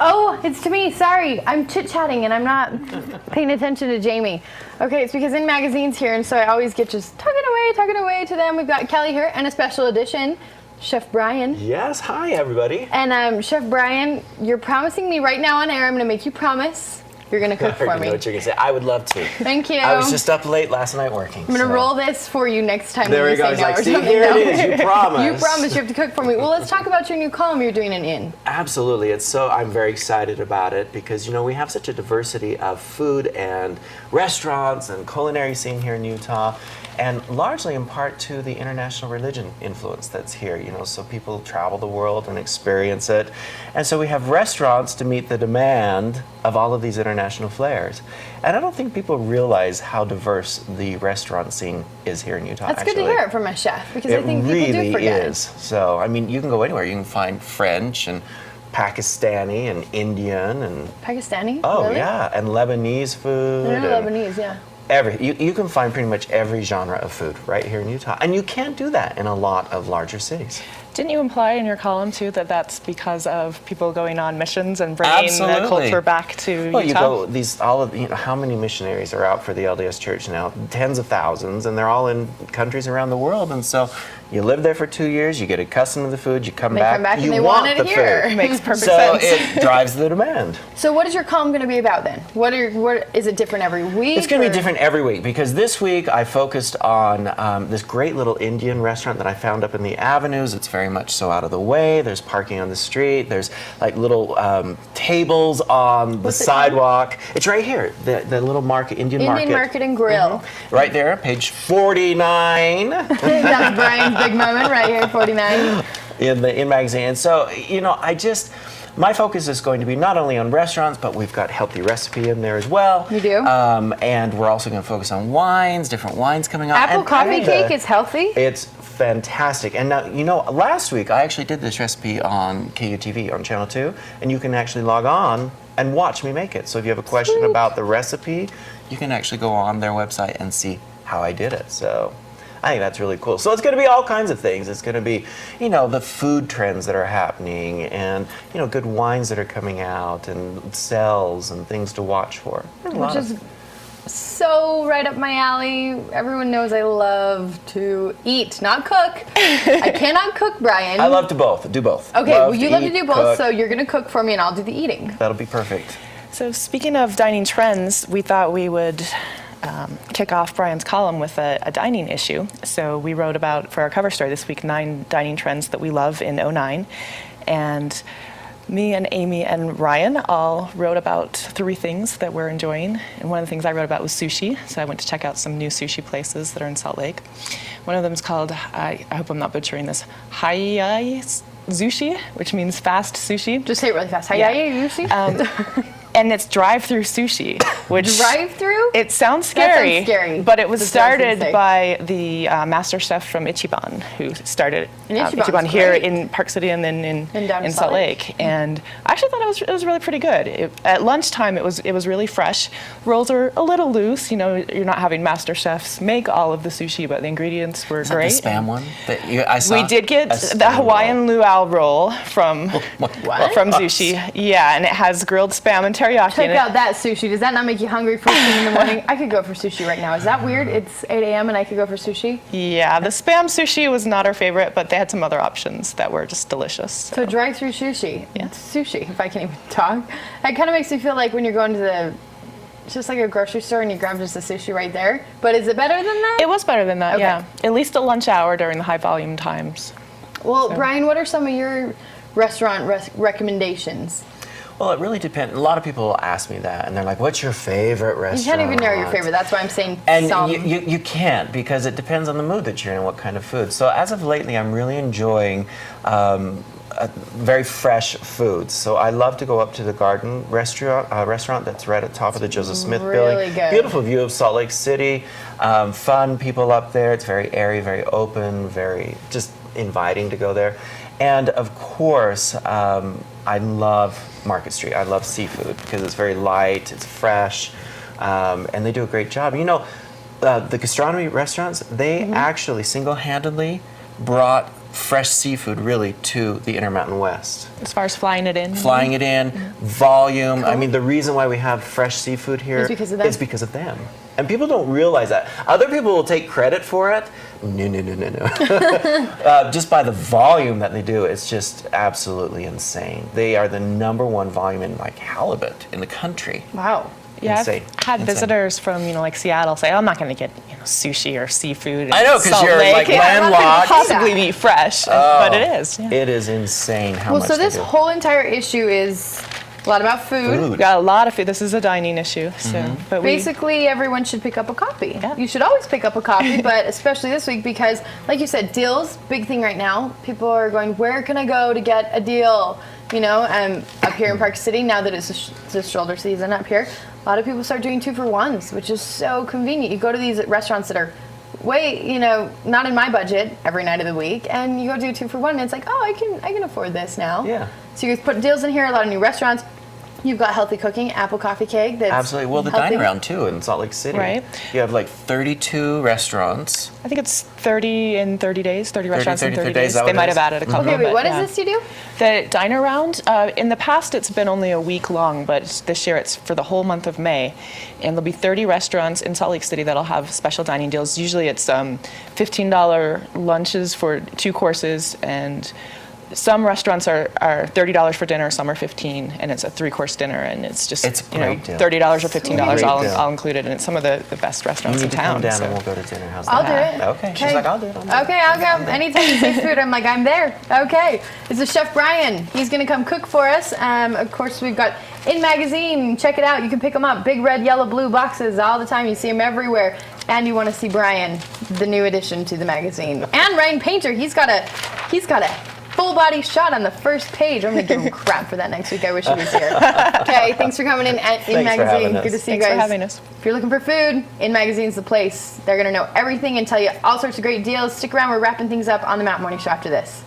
Oh, it's to me. Sorry. I'm chit-chatting and I'm not paying attention to Jamie. Okay, it's because in magazines here, and so I always get just talking away to them. We've got Kelly here and a special edition, Chef Bryan. Yes, hi everybody. And Chef Bryan, you're promising me right now on air, I'm going to make you promise you're going to cook for me. I know what you're going to say. I would love to. Thank you. I was just up late last night working. I'm going to roll this for you next time there when you you go. say no like, or see, something. here it is. You promise. You promise you have to cook for me. Well, let's talk about your new column you're doing in. Absolutely. I'm very excited about it because, you know, we have such a diversity of food and restaurants and culinary scene here in Utah, and largely in part to the international religion influence that's here, you know, so people travel the world and experience it. And so we have restaurants to meet the demand of all of these international flares. And I don't think people realize how diverse the restaurant scene is here in Utah. That's good to hear it from a chef, because I think really people do forget. It is. So, I mean, you can go anywhere. You can find French and Pakistani and Indian and Pakistani? oh really? yeah, and Lebanese food. I know Lebanese, yeah. You can find pretty much every genre of food right here in Utah, and you can't do that in a lot of larger cities. Didn't you imply in your column too that that's because of people going on missions and bringing the culture back to well, Utah? You go how many missionaries are out for the LDS Church now? Tens of thousands, and they're all in countries around the world. And so you live there for 2 years, you get accustomed to the food, you come back, and you they want it the here. food. Makes perfect so sense. it drives the demand. So what is your column going to be about then? What is it different every week? It's going to be different every week because this week I focused on this great little Indian restaurant that I found up in the avenues. It's very much so out of the way. There's parking on the street. There's like little tables on the sidewalk. It's right here, the little market, Indian Market and Grill. Mm-hmm. Right there, page 49. That's Bryan's big moment right here, 49. in magazine. And so, you know, my focus is going to be not only on restaurants, but we've got healthy recipe in there as well. We do. And we're also going to focus on wines, different wines coming out. Apple coffee cake is healthy? It's fantastic. And now, you know, last week I actually did this recipe on KUTV on Channel 2, and you can actually log on and watch me make it. So if you have a question about the recipe, you can actually go on their website and see how I did it. So I think that's really cool. So it's going to be all kinds of things. It's going to be, you know, the food trends that are happening and, you know, good wines that are coming out and sales and things to watch for. Which is so right up my alley. Everyone knows I love to eat, not cook. I cannot cook, Bryan. I love to do both. Okay, well, you love to do both, cook. so you're going to cook for me and I'll do the eating. That'll be perfect. So speaking of dining trends, we thought we would kick off Bryan's column with a dining issue. So we wrote about, for our cover story this week, 9 dining trends that we love in '09. And me and Amy and Ryan all wrote about 3 things that we're enjoying. And one of the things I wrote about was sushi. So I went to check out some new sushi places that are in Salt Lake. One of them is called, I hope I'm not butchering this, HayaiZushi, which means fast sushi. Just say it really fast. HayaiZushi? And it's drive-thru sushi, which drive-thru? It sounds scary. That sounds scary. But it was started by the master chef from Ichiban, who started Ichiban here in Park City and then in Salt Lake. And I actually thought it was really pretty good. At lunchtime, it was really fresh. Rolls are a little loose. You know, you're not having master chefs make all of the sushi, but the ingredients were great. Is that the spam one that I saw? We did get the Hawaiian luau roll from Zushi. Yeah, and it has grilled spam and teriyaki. Check out that sushi. Does that not make you hungry first thing in the morning? I could go for sushi right now. Is that weird? It's 8 a.m. and I could go for sushi? Yeah, the spam sushi was not our favorite, but they had some other options that were just delicious. So drive-thru sushi. Yeah. Sushi, if I can even talk. It kind of makes me feel like when you're going to it's just like a grocery store and you grab just the sushi right there. But is it better than that? It was better than that, okay. Yeah. At least at lunch hour during the high volume times. Well, so. Bryan, what are some of your restaurant recommendations? Well, it really depends. A lot of people ask me that, and they're like, what's your favorite restaurant? You can't even know your favorite. That's why I'm saying and some. You can't, because it depends on the mood that you're in and what kind of food. So as of lately, I'm really enjoying very fresh foods. So I love to go up to the Garden restaurant that's right at the top of the Joseph Smith building. Good. Beautiful view of Salt Lake City. Fun people up there. It's very airy, very open, very just inviting to go there. And of course, I love Market Street. I love seafood because it's very light, it's fresh, and they do a great job. You know, the gastronomy restaurants, they actually single-handedly brought fresh seafood really to the Intermountain West. As far as flying it in? Flying it in, volume. I mean, the reason why we have fresh seafood here Is because of them? is because of them. And people don't realize that. Other people will take credit for it. No. Just by the volume that they do, it's just absolutely insane. They are the #1 volume in like halibut in the country. Wow. Yeah, Insane. I've had Insane. visitors from, like Seattle say, I'm not going to get sushi or seafood in I know, 'cause Salt you're, Lake. like, Yeah, I'm not landlocked. gonna possibly be fresh, but it is. Yeah. It is insane how Well, much so they this do. whole entire issue is a lot about food. We've got a lot of food. This is a dining issue. So, but Basically, everyone should pick up a copy. Yeah. You should always pick up a copy, but especially this week because, like you said, deals, big thing right now. People are going, where can I go to get a deal? Up here in Park City, now that it's the shoulder season up here, a lot of people start doing 2-for-1s, which is so convenient. You go to these restaurants that are not in my budget every night of the week, and you go do 2-for-1, and it's like, oh, I can afford this now. Yeah. So you guys put deals in here, a lot of new restaurants. You've got healthy cooking, apple coffee cake. That's Absolutely. Well, the healthy. dine around too in Salt Lake City. Right. You have like 32 restaurants. I think it's 30 in 30 days, 30 restaurants in 30 days, is days. that They what it might is? have added a couple. Okay, wait, but what is yeah. this you do? The dine around, in the past it's been only a week long, but this year it's for the whole month of May. And there'll be 30 restaurants in Salt Lake City that'll have special dining deals. Usually it's $15 lunches for 2 courses, and some restaurants are $30 for dinner, some are $15, and it's a 3-course dinner, and it's just It's a great deal. $30 or $15 Great all deal. included, and it's some of the best You restaurants need in to town. come down so. and we'll go to dinner. How's I'll that? do it. Okay. She's like, I'll do it. Okay, I'll go. Anytime you say food, I'm like, I'm there. Okay. This is Chef Bryan. He's going to come cook for us. Of course, we've got In Magazine. Check it out. You can pick them up. Big red, yellow, blue boxes all the time. You see them everywhere. And you want to see Bryan, the new addition to the magazine. And Ryan Painter. He's got a full body shot on the first page. I'm going to give him crap for that next week. I wish he was here. Okay, thanks for coming in for Magazine. having us. Good to see Thanks you for guys. having us. If you're looking for food, In Magazine's the place. They're going to know everything and tell you all sorts of great deals. Stick around. We're wrapping things up on the Mountain Morning Show after this.